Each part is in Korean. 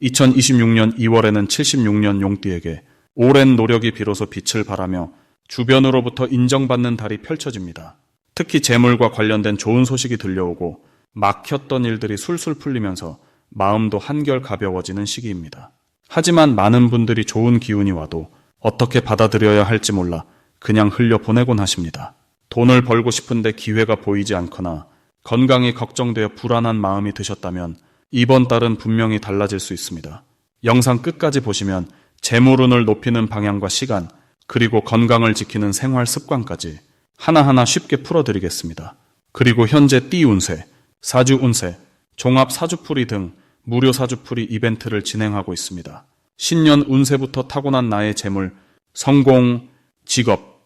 2026년 2월에는 76년 용띠에게 오랜 노력이 비로소 빛을 발하며 주변으로부터 인정받는 달이 펼쳐집니다. 특히 재물과 관련된 좋은 소식이 들려오고 막혔던 일들이 술술 풀리면서 마음도 한결 가벼워지는 시기입니다. 하지만 많은 분들이 좋은 기운이 와도 어떻게 받아들여야 할지 몰라 그냥 흘려보내곤 하십니다. 돈을 벌고 싶은데 기회가 보이지 않거나 건강이 걱정되어 불안한 마음이 드셨다면 이번 달은 분명히 달라질 수 있습니다. 영상 끝까지 보시면 재물운을 높이는 방향과 시간, 그리고 건강을 지키는 생활 습관까지 하나하나 쉽게 풀어드리겠습니다. 그리고 현재 띠 운세, 사주 운세, 종합 사주풀이 등 무료 사주풀이 이벤트를 진행하고 있습니다. 신년 운세부터 타고난 나의 재물, 성공, 직업,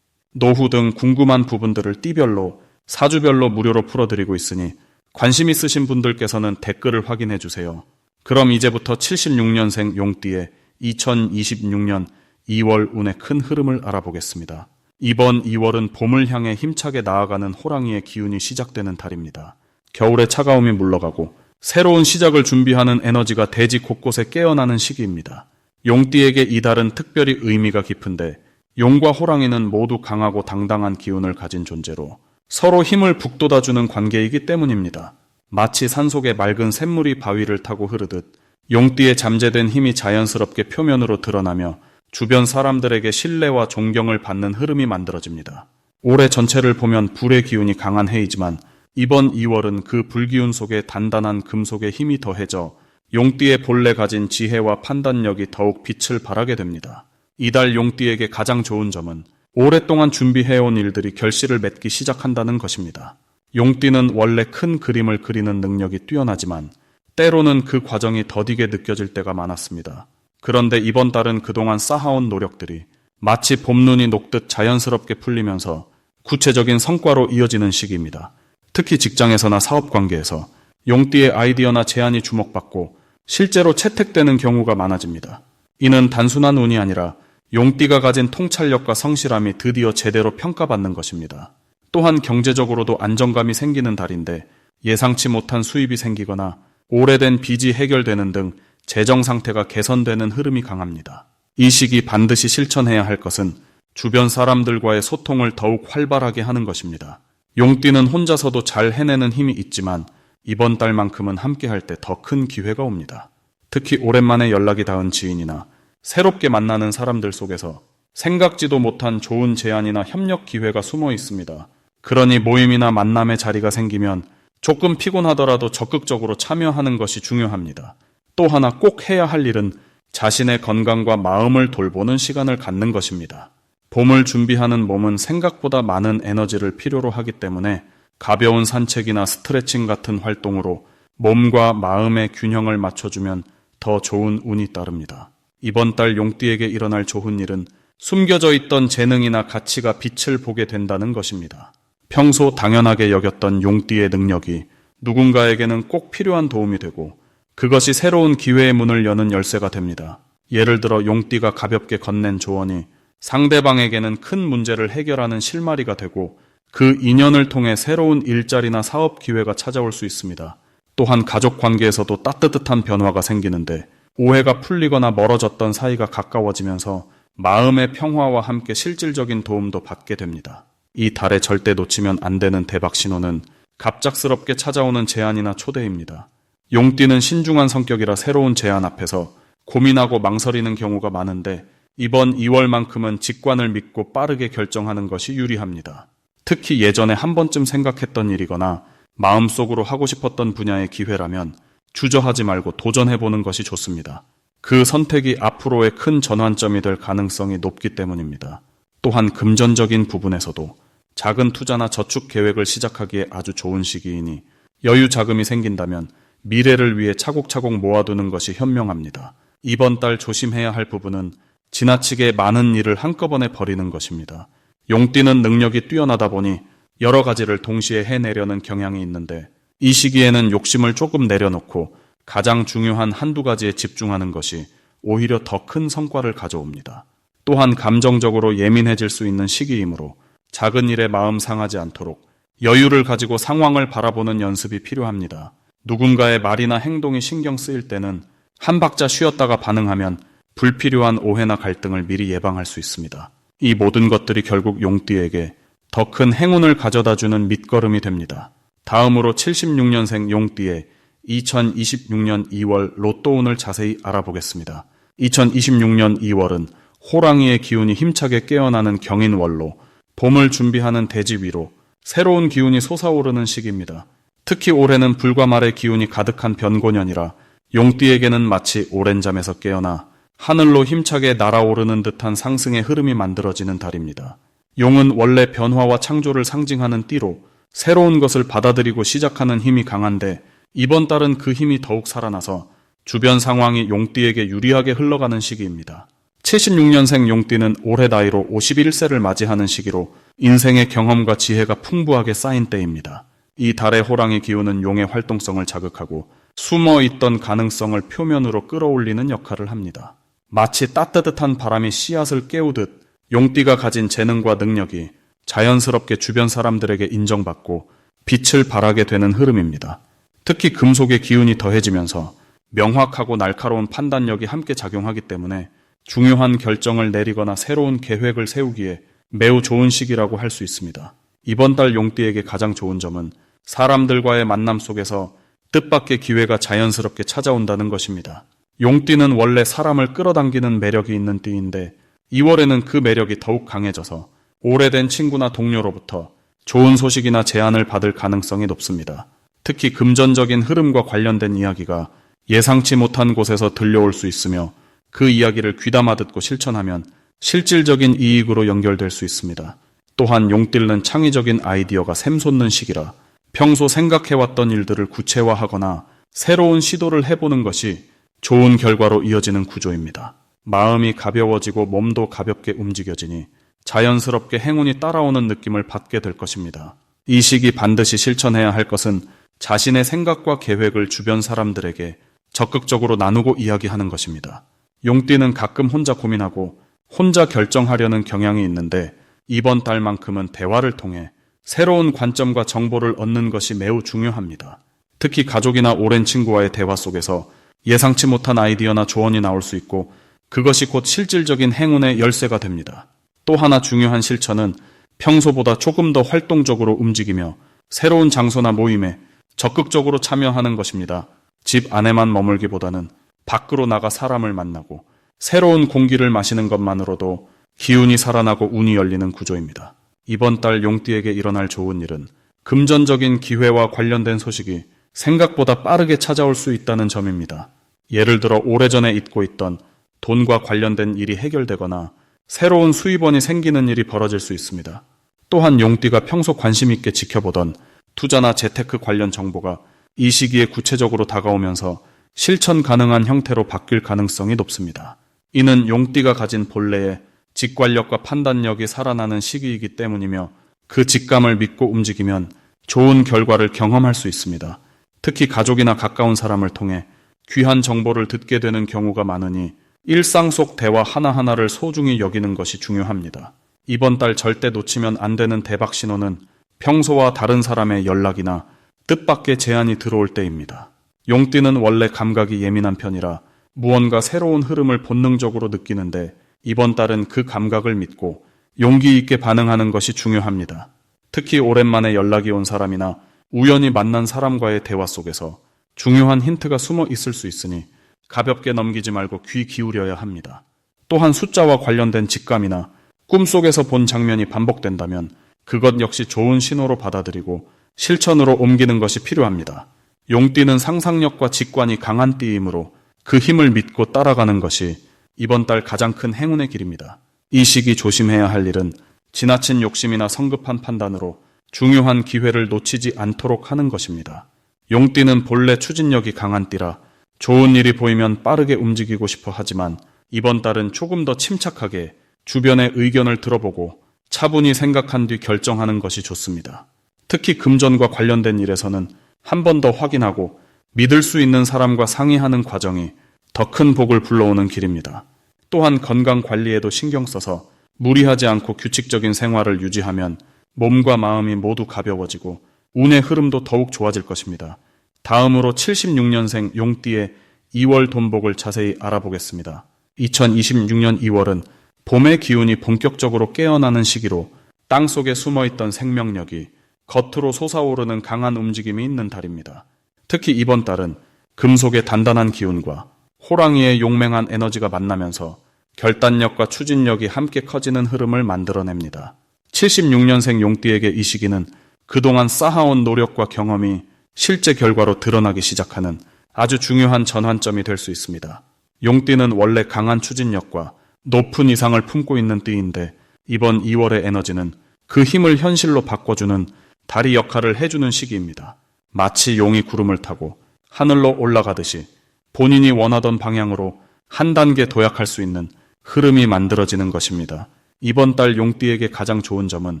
노후 등 궁금한 부분들을 띠별로, 사주별로 무료로 풀어드리고 있으니 관심 있으신 분들께서는 댓글을 확인해 주세요. 그럼 이제부터 76년생 용띠의 2026년 2월 운의 큰 흐름을 알아보겠습니다. 이번 2월은 봄을 향해 힘차게 나아가는 호랑이의 기운이 시작되는 달입니다. 겨울의 차가움이 물러가고 새로운 시작을 준비하는 에너지가 대지 곳곳에 깨어나는 시기입니다. 용띠에게 이 달은 특별히 의미가 깊은데 용과 호랑이는 모두 강하고 당당한 기운을 가진 존재로 서로 힘을 북돋아주는 관계이기 때문입니다. 마치 산속의 맑은 샘물이 바위를 타고 흐르듯 용띠의 잠재된 힘이 자연스럽게 표면으로 드러나며 주변 사람들에게 신뢰와 존경을 받는 흐름이 만들어집니다. 올해 전체를 보면 불의 기운이 강한 해이지만 이번 2월은 그 불기운 속에 단단한 금속의 힘이 더해져 용띠의 본래 가진 지혜와 판단력이 더욱 빛을 발하게 됩니다. 이달 용띠에게 가장 좋은 점은 오랫동안 준비해온 일들이 결실을 맺기 시작한다는 것입니다. 용띠는 원래 큰 그림을 그리는 능력이 뛰어나지만 때로는 그 과정이 더디게 느껴질 때가 많았습니다. 그런데 이번 달은 그동안 쌓아온 노력들이 마치 봄눈이 녹듯 자연스럽게 풀리면서 구체적인 성과로 이어지는 시기입니다. 특히 직장에서나 사업관계에서 용띠의 아이디어나 제안이 주목받고 실제로 채택되는 경우가 많아집니다. 이는 단순한 운이 아니라 용띠가 가진 통찰력과 성실함이 드디어 제대로 평가받는 것입니다. 또한 경제적으로도 안정감이 생기는 달인데 예상치 못한 수입이 생기거나 오래된 빚이 해결되는 등 재정 상태가 개선되는 흐름이 강합니다. 이 시기 반드시 실천해야 할 것은 주변 사람들과의 소통을 더욱 활발하게 하는 것입니다. 용띠는 혼자서도 잘 해내는 힘이 있지만 이번 달만큼은 함께할 때 더 큰 기회가 옵니다. 특히 오랜만에 연락이 닿은 지인이나 새롭게 만나는 사람들 속에서 생각지도 못한 좋은 제안이나 협력 기회가 숨어 있습니다. 그러니 모임이나 만남의 자리가 생기면 조금 피곤하더라도 적극적으로 참여하는 것이 중요합니다. 또 하나 꼭 해야 할 일은 자신의 건강과 마음을 돌보는 시간을 갖는 것입니다. 봄을 준비하는 몸은 생각보다 많은 에너지를 필요로 하기 때문에 가벼운 산책이나 스트레칭 같은 활동으로 몸과 마음의 균형을 맞춰주면 더 좋은 운이 따릅니다. 이번 달 용띠에게 일어날 좋은 일은 숨겨져 있던 재능이나 가치가 빛을 보게 된다는 것입니다. 평소 당연하게 여겼던 용띠의 능력이 누군가에게는 꼭 필요한 도움이 되고 그것이 새로운 기회의 문을 여는 열쇠가 됩니다. 예를 들어 용띠가 가볍게 건넨 조언이 상대방에게는 큰 문제를 해결하는 실마리가 되고 그 인연을 통해 새로운 일자리나 사업 기회가 찾아올 수 있습니다. 또한 가족 관계에서도 따뜻한 변화가 생기는데 오해가 풀리거나 멀어졌던 사이가 가까워지면서 마음의 평화와 함께 실질적인 도움도 받게 됩니다. 이 달에 절대 놓치면 안 되는 대박 신호는 갑작스럽게 찾아오는 제안이나 초대입니다. 용띠는 신중한 성격이라 새로운 제안 앞에서 고민하고 망설이는 경우가 많은데 이번 2월만큼은 직관을 믿고 빠르게 결정하는 것이 유리합니다. 특히 예전에 한 번쯤 생각했던 일이거나 마음속으로 하고 싶었던 분야의 기회라면 주저하지 말고 도전해보는 것이 좋습니다. 그 선택이 앞으로의 큰 전환점이 될 가능성이 높기 때문입니다. 또한 금전적인 부분에서도 작은 투자나 저축 계획을 시작하기에 아주 좋은 시기이니 여유 자금이 생긴다면 미래를 위해 차곡차곡 모아두는 것이 현명합니다. 이번 달 조심해야 할 부분은 지나치게 많은 일을 한꺼번에 벌이는 것입니다. 용띠는 능력이 뛰어나다 보니 여러 가지를 동시에 해내려는 경향이 있는데 이 시기에는 욕심을 조금 내려놓고 가장 중요한 한두 가지에 집중하는 것이 오히려 더 큰 성과를 가져옵니다. 또한 감정적으로 예민해질 수 있는 시기이므로 작은 일에 마음 상하지 않도록 여유를 가지고 상황을 바라보는 연습이 필요합니다. 누군가의 말이나 행동이 신경 쓰일 때는 한 박자 쉬었다가 반응하면 불필요한 오해나 갈등을 미리 예방할 수 있습니다. 이 모든 것들이 결국 용띠에게 더 큰 행운을 가져다주는 밑거름이 됩니다. 다음으로 76년생 용띠의 2026년 2월 로또운을 자세히 알아보겠습니다. 2026년 2월은 호랑이의 기운이 힘차게 깨어나는 경인월로 봄을 준비하는 대지 위로 새로운 기운이 솟아오르는 시기입니다. 특히 올해는 불과 말의 기운이 가득한 변고년이라 용띠에게는 마치 오랜 잠에서 깨어나 하늘로 힘차게 날아오르는 듯한 상승의 흐름이 만들어지는 달입니다. 용은 원래 변화와 창조를 상징하는 띠로 새로운 것을 받아들이고 시작하는 힘이 강한데 이번 달은 그 힘이 더욱 살아나서 주변 상황이 용띠에게 유리하게 흘러가는 시기입니다. 76년생 용띠는 올해 나이로 51세를 맞이하는 시기로 인생의 경험과 지혜가 풍부하게 쌓인 때입니다. 이 달의 호랑이 기운은 용의 활동성을 자극하고 숨어있던 가능성을 표면으로 끌어올리는 역할을 합니다. 마치 따뜻한 바람이 씨앗을 깨우듯 용띠가 가진 재능과 능력이 자연스럽게 주변 사람들에게 인정받고 빛을 발하게 되는 흐름입니다. 특히 금속의 기운이 더해지면서 명확하고 날카로운 판단력이 함께 작용하기 때문에 중요한 결정을 내리거나 새로운 계획을 세우기에 매우 좋은 시기라고 할 수 있습니다. 이번 달 용띠에게 가장 좋은 점은 사람들과의 만남 속에서 뜻밖의 기회가 자연스럽게 찾아온다는 것입니다. 용띠는 원래 사람을 끌어당기는 매력이 있는 띠인데 2월에는 그 매력이 더욱 강해져서 오래된 친구나 동료로부터 좋은 소식이나 제안을 받을 가능성이 높습니다. 특히 금전적인 흐름과 관련된 이야기가 예상치 못한 곳에서 들려올 수 있으며 그 이야기를 귀담아 듣고 실천하면 실질적인 이익으로 연결될 수 있습니다. 또한 용띠는 창의적인 아이디어가 샘솟는 시기라 평소 생각해왔던 일들을 구체화하거나 새로운 시도를 해보는 것이 좋은 결과로 이어지는 구조입니다. 마음이 가벼워지고 몸도 가볍게 움직여지니 자연스럽게 행운이 따라오는 느낌을 받게 될 것입니다. 이 시기 반드시 실천해야 할 것은 자신의 생각과 계획을 주변 사람들에게 적극적으로 나누고 이야기하는 것입니다. 용띠는 가끔 혼자 고민하고 혼자 결정하려는 경향이 있는데 이번 달만큼은 대화를 통해 새로운 관점과 정보를 얻는 것이 매우 중요합니다. 특히 가족이나 오랜 친구와의 대화 속에서 예상치 못한 아이디어나 조언이 나올 수 있고 그것이 곧 실질적인 행운의 열쇠가 됩니다. 또 하나 중요한 실천은 평소보다 조금 더 활동적으로 움직이며 새로운 장소나 모임에 적극적으로 참여하는 것입니다. 집 안에만 머물기보다는 밖으로 나가 사람을 만나고 새로운 공기를 마시는 것만으로도 기운이 살아나고 운이 열리는 구조입니다. 이번 달 용띠에게 일어날 좋은 일은 금전적인 기회와 관련된 소식이 생각보다 빠르게 찾아올 수 있다는 점입니다. 예를 들어 오래전에 잊고 있던 돈과 관련된 일이 해결되거나 새로운 수입원이 생기는 일이 벌어질 수 있습니다. 또한 용띠가 평소 관심 있게 지켜보던 투자나 재테크 관련 정보가 이 시기에 구체적으로 다가오면서 실천 가능한 형태로 바뀔 가능성이 높습니다. 이는 용띠가 가진 본래의 직관력과 판단력이 살아나는 시기이기 때문이며 그 직감을 믿고 움직이면 좋은 결과를 경험할 수 있습니다. 특히 가족이나 가까운 사람을 통해 귀한 정보를 듣게 되는 경우가 많으니 일상 속 대화 하나하나를 소중히 여기는 것이 중요합니다. 이번 달 절대 놓치면 안 되는 대박 신호는 평소와 다른 사람의 연락이나 뜻밖의 제안이 들어올 때입니다. 용띠는 원래 감각이 예민한 편이라 무언가 새로운 흐름을 본능적으로 느끼는데 이번 달은 그 감각을 믿고 용기 있게 반응하는 것이 중요합니다. 특히 오랜만에 연락이 온 사람이나 우연히 만난 사람과의 대화 속에서 중요한 힌트가 숨어 있을 수 있으니 가볍게 넘기지 말고 귀 기울여야 합니다. 또한 숫자와 관련된 직감이나 꿈속에서 본 장면이 반복된다면 그것 역시 좋은 신호로 받아들이고 실천으로 옮기는 것이 필요합니다. 용띠는 상상력과 직관이 강한 띠이므로 그 힘을 믿고 따라가는 것이 이번 달 가장 큰 행운의 길입니다. 이 시기 조심해야 할 일은 지나친 욕심이나 성급한 판단으로 중요한 기회를 놓치지 않도록 하는 것입니다. 용띠는 본래 추진력이 강한 띠라 좋은 일이 보이면 빠르게 움직이고 싶어 하지만 이번 달은 조금 더 침착하게 주변의 의견을 들어보고 차분히 생각한 뒤 결정하는 것이 좋습니다. 특히 금전과 관련된 일에서는 한 번 더 확인하고 믿을 수 있는 사람과 상의하는 과정이 더 큰 복을 불러오는 길입니다. 또한 건강 관리에도 신경 써서 무리하지 않고 규칙적인 생활을 유지하면 몸과 마음이 모두 가벼워지고 운의 흐름도 더욱 좋아질 것입니다. 다음으로 76년생 용띠의 2월 돈복을 자세히 알아보겠습니다. 2026년 2월은 봄의 기운이 본격적으로 깨어나는 시기로 땅속에 숨어있던 생명력이 겉으로 솟아오르는 강한 움직임이 있는 달입니다. 특히 이번 달은 금속의 단단한 기운과 호랑이의 용맹한 에너지가 만나면서 결단력과 추진력이 함께 커지는 흐름을 만들어냅니다. 76년생 용띠에게 이 시기는 그동안 쌓아온 노력과 경험이 실제 결과로 드러나기 시작하는 아주 중요한 전환점이 될 수 있습니다. 용띠는 원래 강한 추진력과 높은 이상을 품고 있는 띠인데 이번 2월의 에너지는 그 힘을 현실로 바꿔주는 다리 역할을 해주는 시기입니다. 마치 용이 구름을 타고 하늘로 올라가듯이 본인이 원하던 방향으로 한 단계 도약할 수 있는 흐름이 만들어지는 것입니다. 이번 달 용띠에게 가장 좋은 점은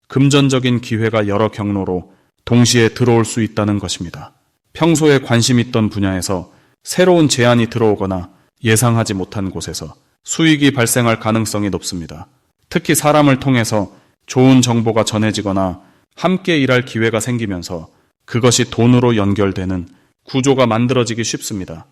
금전적인 기회가 여러 경로로 동시에 들어올 수 있다는 것입니다. 평소에 관심 있던 분야에서 새로운 제안이 들어오거나 예상하지 못한 곳에서 수익이 발생할 가능성이 높습니다. 특히 사람을 통해서 좋은 정보가 전해지거나 함께 일할 기회가 생기면서 그것이 돈으로 연결되는 구조가 만들어지기 쉽습니다.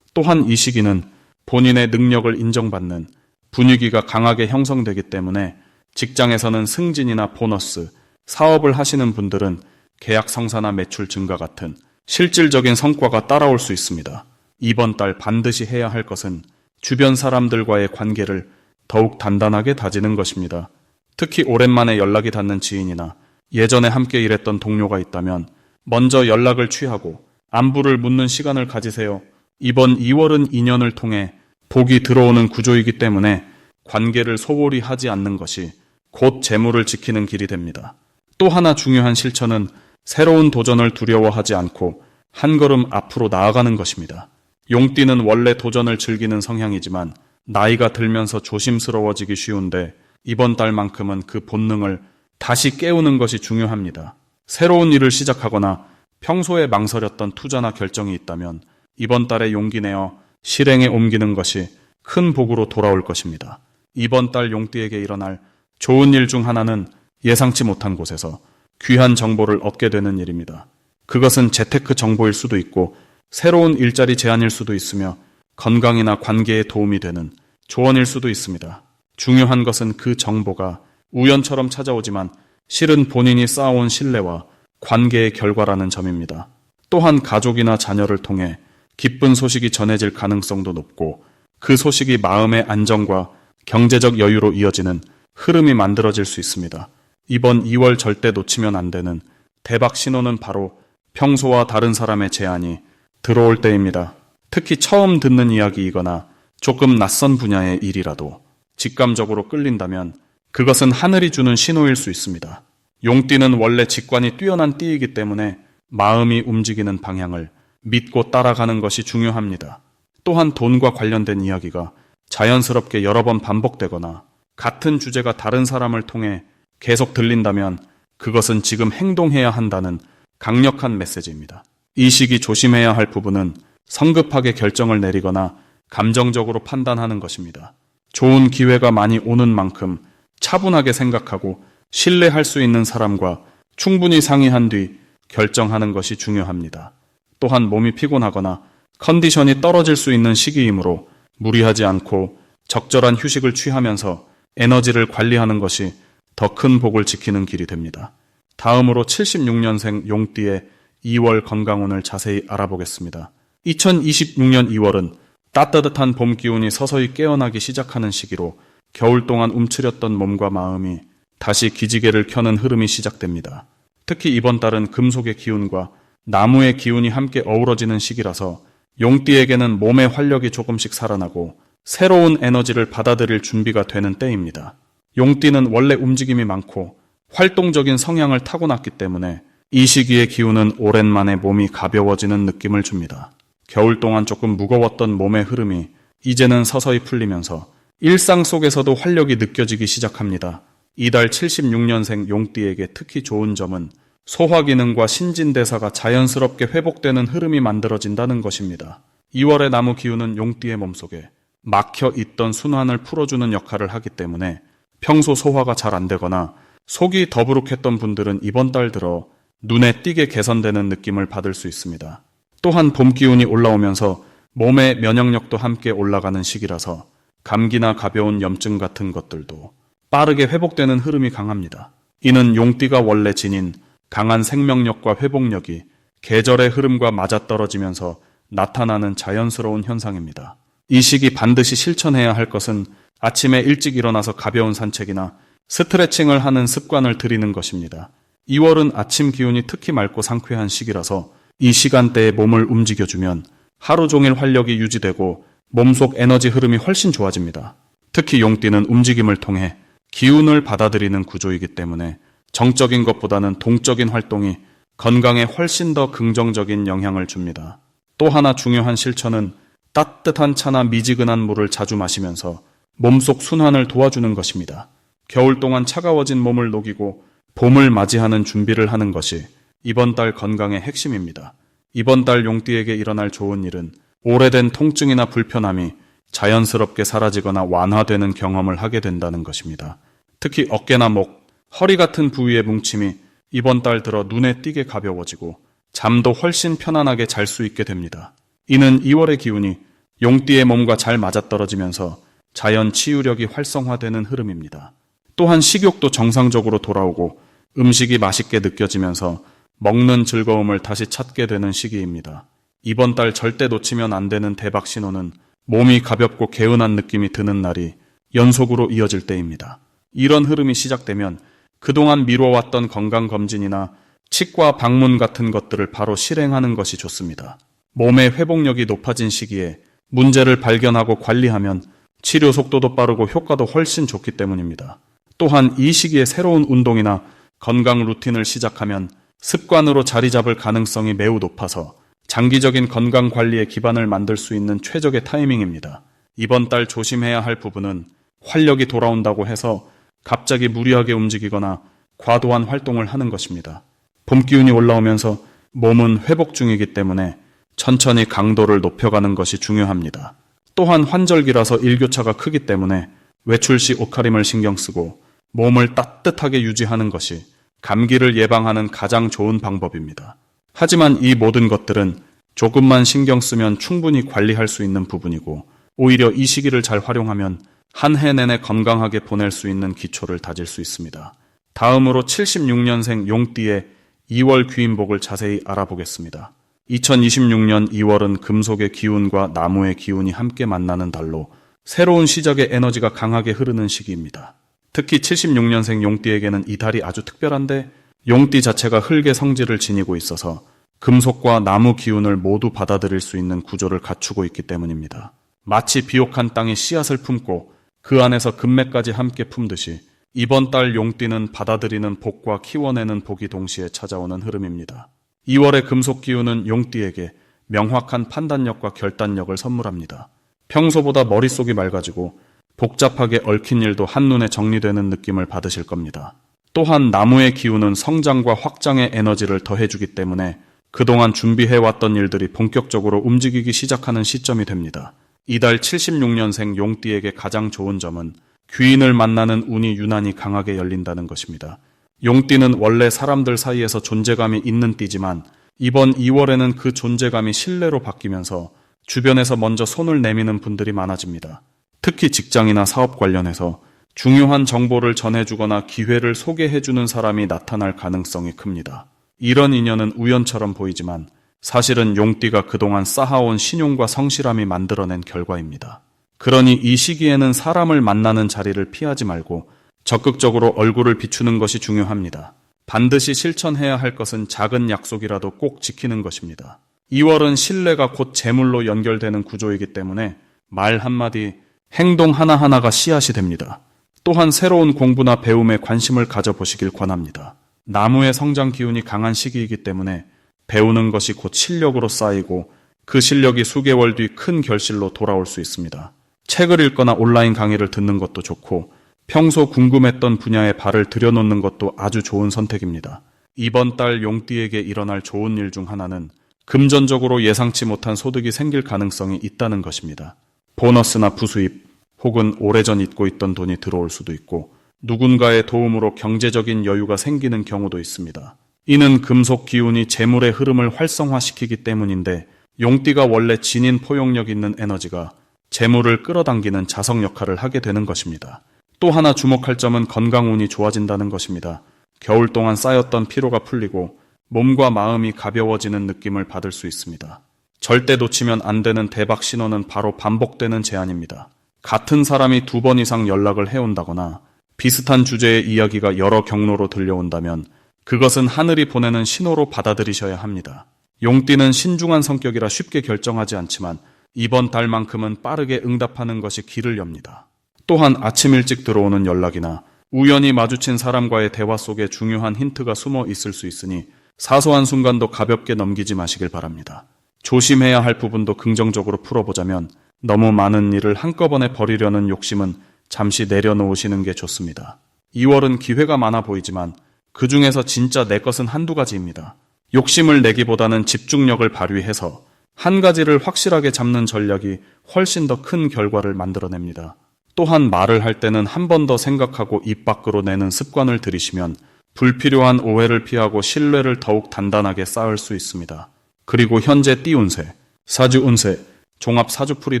또한 이 시기는 본인의 능력을 인정받는 분위기가 강하게 형성되기 때문에 직장에서는 승진이나 보너스, 사업을 하시는 분들은 계약 성사나 매출 증가 같은 실질적인 성과가 따라올 수 있습니다. 이번 달 반드시 해야 할 것은 주변 사람들과의 관계를 더욱 단단하게 다지는 것입니다. 특히 오랜만에 연락이 닿는 지인이나 예전에 함께 일했던 동료가 있다면 먼저 연락을 취하고 안부를 묻는 시간을 가지세요. 이번 2월은 인연을 통해 복이 들어오는 구조이기 때문에 관계를 소홀히 하지 않는 것이 곧 재물을 지키는 길이 됩니다. 또 하나 중요한 실천은 새로운 도전을 두려워하지 않고 한 걸음 앞으로 나아가는 것입니다. 용띠는 원래 도전을 즐기는 성향이지만 나이가 들면서 조심스러워지기 쉬운데 이번 달만큼은 그 본능을 다시 깨우는 것이 중요합니다. 새로운 일을 시작하거나 평소에 망설였던 투자나 결정이 있다면 이번 달에 용기 내어 실행에 옮기는 것이 큰 복으로 돌아올 것입니다. 이번 달 용띠에게 일어날 좋은 일 중 하나는 예상치 못한 곳에서 귀한 정보를 얻게 되는 일입니다. 그것은 재테크 정보일 수도 있고 새로운 일자리 제안일 수도 있으며 건강이나 관계에 도움이 되는 조언일 수도 있습니다. 중요한 것은 그 정보가 우연처럼 찾아오지만 실은 본인이 쌓아온 신뢰와 관계의 결과라는 점입니다. 또한 가족이나 자녀를 통해 기쁜 소식이 전해질 가능성도 높고 그 소식이 마음의 안정과 경제적 여유로 이어지는 흐름이 만들어질 수 있습니다. 이번 2월 절대 놓치면 안 되는 대박 신호는 바로 평소와 다른 사람의 제안이 들어올 때입니다. 특히 처음 듣는 이야기이거나 조금 낯선 분야의 일이라도 직감적으로 끌린다면 그것은 하늘이 주는 신호일 수 있습니다. 용띠는 원래 직관이 뛰어난 띠이기 때문에 마음이 움직이는 방향을 믿고 따라가는 것이 중요합니다. 또한 돈과 관련된 이야기가 자연스럽게 여러 번 반복되거나 같은 주제가 다른 사람을 통해 계속 들린다면 그것은 지금 행동해야 한다는 강력한 메시지입니다. 이 시기 조심해야 할 부분은 성급하게 결정을 내리거나 감정적으로 판단하는 것입니다. 좋은 기회가 많이 오는 만큼 차분하게 생각하고 신뢰할 수 있는 사람과 충분히 상의한 뒤 결정하는 것이 중요합니다. 또한 몸이 피곤하거나 컨디션이 떨어질 수 있는 시기이므로 무리하지 않고 적절한 휴식을 취하면서 에너지를 관리하는 것이 더 큰 복을 지키는 길이 됩니다. 다음으로 76년생 용띠의 2월 건강운을 자세히 알아보겠습니다. 2026년 2월은 따뜻한 봄 기운이 서서히 깨어나기 시작하는 시기로 겨울 동안 움츠렸던 몸과 마음이 다시 기지개를 켜는 흐름이 시작됩니다. 특히 이번 달은 금속의 기운과 나무의 기운이 함께 어우러지는 시기라서 용띠에게는 몸의 활력이 조금씩 살아나고 새로운 에너지를 받아들일 준비가 되는 때입니다. 용띠는 원래 움직임이 많고 활동적인 성향을 타고났기 때문에 이 시기의 기운은 오랜만에 몸이 가벼워지는 느낌을 줍니다. 겨울 동안 조금 무거웠던 몸의 흐름이 이제는 서서히 풀리면서 일상 속에서도 활력이 느껴지기 시작합니다. 이달 76년생 용띠에게 특히 좋은 점은 소화 기능과 신진대사가 자연스럽게 회복되는 흐름이 만들어진다는 것입니다. 2월의 나무 기운은 용띠의 몸속에 막혀 있던 순환을 풀어주는 역할을 하기 때문에 평소 소화가 잘 안 되거나 속이 더부룩했던 분들은 이번 달 들어 눈에 띄게 개선되는 느낌을 받을 수 있습니다. 또한 봄 기운이 올라오면서 몸의 면역력도 함께 올라가는 시기라서 감기나 가벼운 염증 같은 것들도 빠르게 회복되는 흐름이 강합니다. 이는 용띠가 원래 지닌 강한 생명력과 회복력이 계절의 흐름과 맞아떨어지면서 나타나는 자연스러운 현상입니다. 이 시기 반드시 실천해야 할 것은 아침에 일찍 일어나서 가벼운 산책이나 스트레칭을 하는 습관을 들이는 것입니다. 2월은 아침 기운이 특히 맑고 상쾌한 시기라서 이 시간대에 몸을 움직여주면 하루 종일 활력이 유지되고 몸속 에너지 흐름이 훨씬 좋아집니다. 특히 용띠는 움직임을 통해 기운을 받아들이는 구조이기 때문에 정적인 것보다는 동적인 활동이 건강에 훨씬 더 긍정적인 영향을 줍니다. 또 하나 중요한 실천은 따뜻한 차나 미지근한 물을 자주 마시면서 몸속 순환을 도와주는 것입니다. 겨울 동안 차가워진 몸을 녹이고 봄을 맞이하는 준비를 하는 것이 이번 달 건강의 핵심입니다. 이번 달 용띠에게 일어날 좋은 일은 오래된 통증이나 불편함이 자연스럽게 사라지거나 완화되는 경험을 하게 된다는 것입니다. 특히 어깨나 목, 허리 같은 부위의 뭉침이 이번 달 들어 눈에 띄게 가벼워지고 잠도 훨씬 편안하게 잘 수 있게 됩니다. 이는 2월의 기운이 용띠의 몸과 잘 맞아떨어지면서 자연 치유력이 활성화되는 흐름입니다. 또한 식욕도 정상적으로 돌아오고 음식이 맛있게 느껴지면서 먹는 즐거움을 다시 찾게 되는 시기입니다. 이번 달 절대 놓치면 안 되는 대박 신호는 몸이 가볍고 개운한 느낌이 드는 날이 연속으로 이어질 때입니다. 이런 흐름이 시작되면 그동안 미뤄왔던 건강검진이나 치과 방문 같은 것들을 바로 실행하는 것이 좋습니다. 몸의 회복력이 높아진 시기에 문제를 발견하고 관리하면 치료 속도도 빠르고 효과도 훨씬 좋기 때문입니다. 또한 이 시기에 새로운 운동이나 건강 루틴을 시작하면 습관으로 자리 잡을 가능성이 매우 높아서 장기적인 건강 관리의 기반을 만들 수 있는 최적의 타이밍입니다. 이번 달 조심해야 할 부분은 활력이 돌아온다고 해서 갑자기 무리하게 움직이거나 과도한 활동을 하는 것입니다. 봄 기운이 올라오면서 몸은 회복 중이기 때문에 천천히 강도를 높여가는 것이 중요합니다. 또한 환절기라서 일교차가 크기 때문에 외출 시 옷가림을 신경 쓰고 몸을 따뜻하게 유지하는 것이 감기를 예방하는 가장 좋은 방법입니다. 하지만 이 모든 것들은 조금만 신경 쓰면 충분히 관리할 수 있는 부분이고 오히려 이 시기를 잘 활용하면 한 해 내내 건강하게 보낼 수 있는 기초를 다질 수 있습니다. 다음으로 76년생 용띠의 2월 귀인복을 자세히 알아보겠습니다. 2026년 2월은 금속의 기운과 나무의 기운이 함께 만나는 달로 새로운 시작의 에너지가 강하게 흐르는 시기입니다. 특히 76년생 용띠에게는 이 달이 아주 특별한데 용띠 자체가 흙의 성질을 지니고 있어서 금속과 나무 기운을 모두 받아들일 수 있는 구조를 갖추고 있기 때문입니다. 마치 비옥한 땅에 씨앗을 품고 그 안에서 금매까지 함께 품듯이 이번 달 용띠는 받아들이는 복과 키워내는 복이 동시에 찾아오는 흐름입니다. 2월의 금속 기운은 용띠에게 명확한 판단력과 결단력을 선물합니다. 평소보다 머릿속이 맑아지고 복잡하게 얽힌 일도 한눈에 정리되는 느낌을 받으실 겁니다. 또한 나무의 기운은 성장과 확장의 에너지를 더해주기 때문에 그동안 준비해왔던 일들이 본격적으로 움직이기 시작하는 시점이 됩니다. 이달 76년생 용띠에게 가장 좋은 점은 귀인을 만나는 운이 유난히 강하게 열린다는 것입니다. 용띠는 원래 사람들 사이에서 존재감이 있는 띠지만 이번 2월에는 그 존재감이 신뢰로 바뀌면서 주변에서 먼저 손을 내미는 분들이 많아집니다. 특히 직장이나 사업 관련해서 중요한 정보를 전해주거나 기회를 소개해주는 사람이 나타날 가능성이 큽니다. 이런 인연은 우연처럼 보이지만 사실은 용띠가 그동안 쌓아온 신용과 성실함이 만들어낸 결과입니다. 그러니 이 시기에는 사람을 만나는 자리를 피하지 말고 적극적으로 얼굴을 비추는 것이 중요합니다. 반드시 실천해야 할 것은 작은 약속이라도 꼭 지키는 것입니다. 2월은 신뢰가 곧 재물로 연결되는 구조이기 때문에 말 한마디, 행동 하나하나가 씨앗이 됩니다. 또한 새로운 공부나 배움에 관심을 가져보시길 권합니다. 나무의 성장 기운이 강한 시기이기 때문에 배우는 것이 곧 실력으로 쌓이고 그 실력이 수개월 뒤 큰 결실로 돌아올 수 있습니다. 책을 읽거나 온라인 강의를 듣는 것도 좋고 평소 궁금했던 분야에 발을 들여놓는 것도 아주 좋은 선택입니다. 이번 달 용띠에게 일어날 좋은 일 중 하나는 금전적으로 예상치 못한 소득이 생길 가능성이 있다는 것입니다. 보너스나 부수입 혹은 오래전 잊고 있던 돈이 들어올 수도 있고 누군가의 도움으로 경제적인 여유가 생기는 경우도 있습니다. 이는 금속 기운이 재물의 흐름을 활성화시키기 때문인데 용띠가 원래 지닌 포용력 있는 에너지가 재물을 끌어당기는 자석 역할을 하게 되는 것입니다. 또 하나 주목할 점은 건강운이 좋아진다는 것입니다. 겨울 동안 쌓였던 피로가 풀리고 몸과 마음이 가벼워지는 느낌을 받을 수 있습니다. 절대 놓치면 안 되는 대박 신호는 바로 반복되는 제안입니다. 같은 사람이 2번 이상 연락을 해온다거나 비슷한 주제의 이야기가 여러 경로로 들려온다면 그것은 하늘이 보내는 신호로 받아들이셔야 합니다. 용띠는 신중한 성격이라 쉽게 결정하지 않지만 이번 달만큼은 빠르게 응답하는 것이 길을 엽니다. 또한 아침 일찍 들어오는 연락이나 우연히 마주친 사람과의 대화 속에 중요한 힌트가 숨어 있을 수 있으니 사소한 순간도 가볍게 넘기지 마시길 바랍니다. 조심해야 할 부분도 긍정적으로 풀어보자면 너무 많은 일을 한꺼번에 버리려는 욕심은 잠시 내려놓으시는 게 좋습니다. 2월은 기회가 많아 보이지만 그 중에서 진짜 내 것은 한두 가지입니다. 욕심을 내기보다는 집중력을 발휘해서 한 가지를 확실하게 잡는 전략이 훨씬 더 큰 결과를 만들어냅니다. 또한 말을 할 때는 한 번 더 생각하고 입 밖으로 내는 습관을 들이시면 불필요한 오해를 피하고 신뢰를 더욱 단단하게 쌓을 수 있습니다. 그리고 현재 띠운세, 사주운세, 종합사주풀이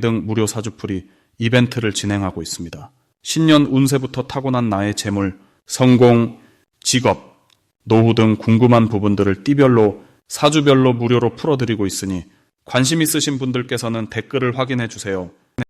등 무료 사주풀이 이벤트를 진행하고 있습니다. 신년 운세부터 타고난 나의 재물, 성공, 직업, 노후 등 궁금한 부분들을 띠별로, 사주별로 무료로 풀어드리고 있으니 관심 있으신 분들께서는 댓글을 확인해 주세요.